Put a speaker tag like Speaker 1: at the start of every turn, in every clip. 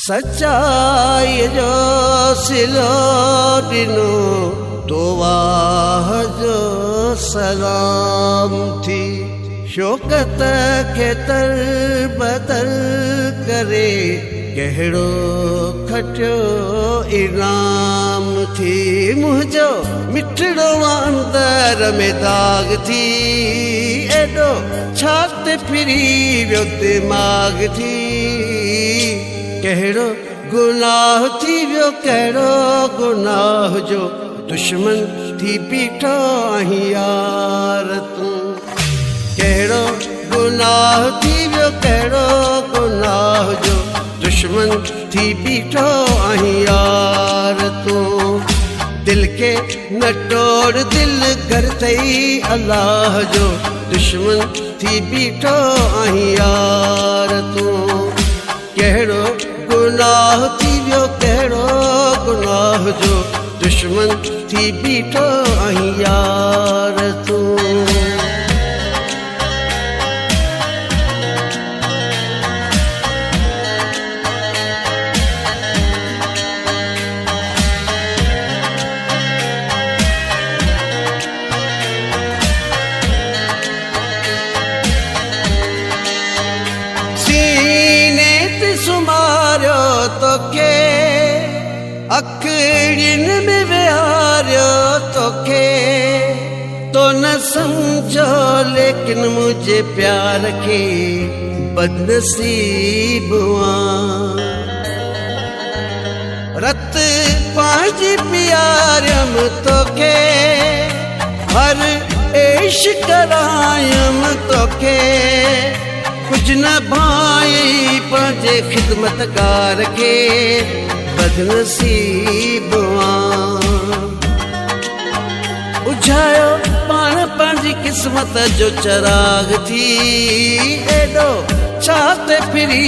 Speaker 1: सच्चाई जो सिलो ॾिनो तो वाह जो सलाम थी। शौकत खे तर बदल करे कहिड़ो खटियो इनाम थी। मुंहिंजो मिठड़ो अंदर में दाग थी, एॾो छा ते फिरी वियो दिमाग़ थी। कहिड़ो गुनाह थी वियो, कहिड़ो गुनाह जो दुश्मन थी बीठो आहीं यार तूं। कहिड़ो गुनाह थी वियो, कहिड़ो गुनाह जो दुश्मन थी बीठो आहीं यार तूं। दिल के न तोड़, दिल घर थई अल्लाह जो दुश्मन थी बीठो आहीं यार तूं। कहिड़ो गुनाह थी वियो, कहिड़ो गुनाह जो दुश्मन थी बीठो आहीं यार तूं। सुमारियो तोखे अखियुनि में विहारियो तोखे, तो न समझो लेकिन मुझे प्यार खे बदनसीब रत पंहिंजी प्यारियम तोखे, हर ऐश करायम तोखे। कुछ न भाई पंहिंजे खिदमतकार खे बदनसीब उझायो पाण पंहिंजी किस्मत जो चराग थी। एॾो छा ते फिरी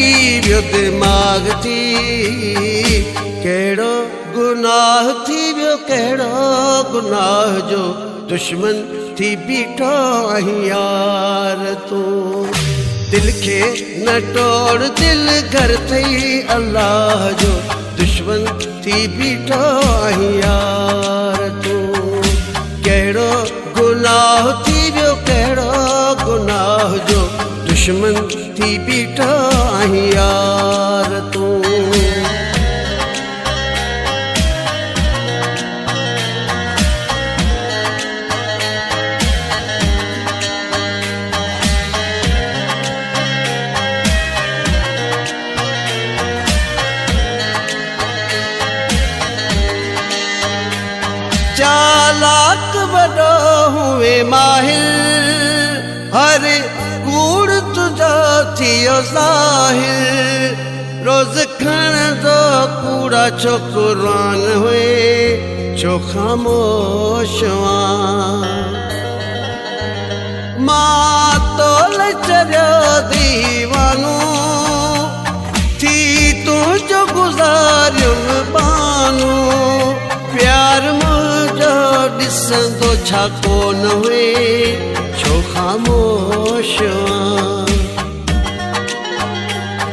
Speaker 1: वियो दिमाग़ थी। कहिड़ो गुनाह थी वियो, कहिड़ो गुनाह जो दुश्मन थी बीठो आहीं यार तूं। दिल के न तोड़, दिल घर थई अल्लाह जो दुश्मन थी बीठो आहीं यार तूं। कहिड़ो गुनाह थी वियो, कहिड़ो गुनाह जो दुश्मन थी बीठो आहीं यार तूं। चालाक वॾो हुए माहिर, हर कूड़ तुंहिंजो थियो ज़ाहिर। रोज़ खणंदो कूड़ा छो क़ुरान हुए छो ख़ामोश मां तोल चरियो दीवानो थी तुंहिंजो गुज़ारियुमि बानो। प्यार मुंहिंजो ॾिसंदो छा कोन हुए छो ख़ामोश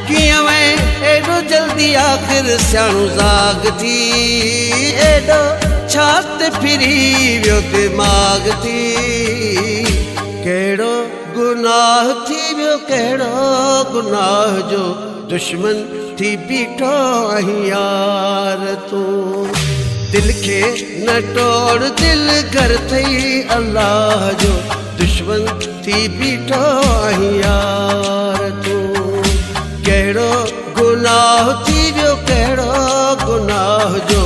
Speaker 1: कीअं वए एॾो जल्दी आख़िर सियाणो ज़ाग थी। एॾो छा ते फिरी वियो दिमाग़ थी। कहिड़ो गुनाह थी वियो, कहिड़ो गुनाह जो दुश्मन थी बीठो आहीं यार तूं। दिल के न तोड़, दिल घर थई अल्लाह जो दुश्मन थी बीठो आहीं यार तूं। कहिड़ो गुनाह थी वियो, कहिड़ो गुनाह जो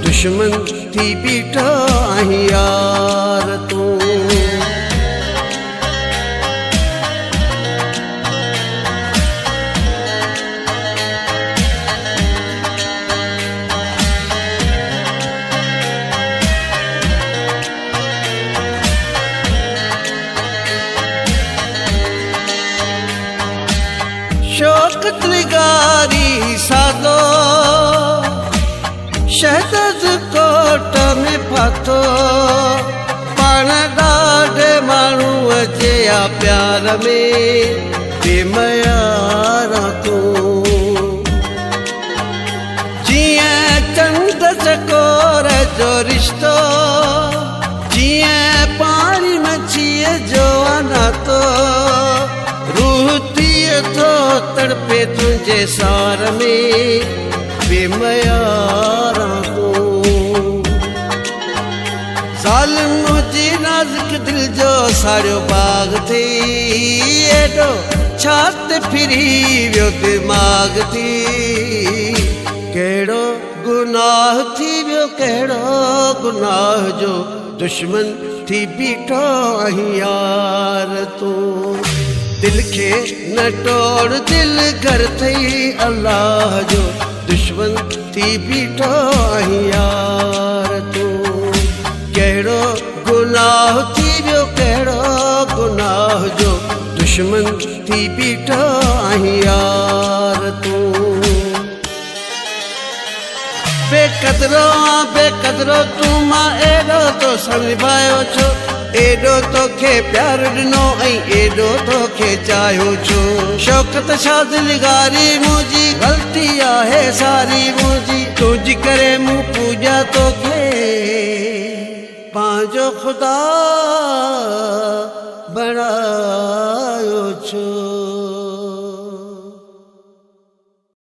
Speaker 1: दुश्मन थी बीठो आहीं यार तूं। शौकत निगारी सादो शहद कोट में फाथो पाण ॾाढे माण्हू अचे आ प्यार में बेमयारा तूं। जो रिश्तो जिए पानी मछीअ जो नातो रूह थिए थो तड़पे तुंहिंजे सार में बेमयारा तूं ज़ालिम जी नाज़ुक दिल जो साड़ियो बाग थी एॾो छा ते फिरी वियो दिमाग़ थी कहिड़ो गुनाह थी वियो कहिड़ो गुनाह जो दुश्मन थी बीठो आहीं यार तूं दिल खे न तोड़ दिल घर थई अल्लाह जो दुश्मन थी बीठो आहीं यार तूं कहिड़ो गुनाह थी वियो कहिड़ो गुनाह जो दुश्मन थी बीठो आहीं यार तूं बेकदरो तूं मां एॾो तो संभायो छो एॾो तोखे प्यार ॾिनो ऐं एॾो तोखे चाहियो छो शौक़त छा दिलगारी मुंहिंजी ग़लती आहे सारी मुंहिंजी तुंहिंजी करे मूं पूॼा तोखे पंहिंजो ख़ुदा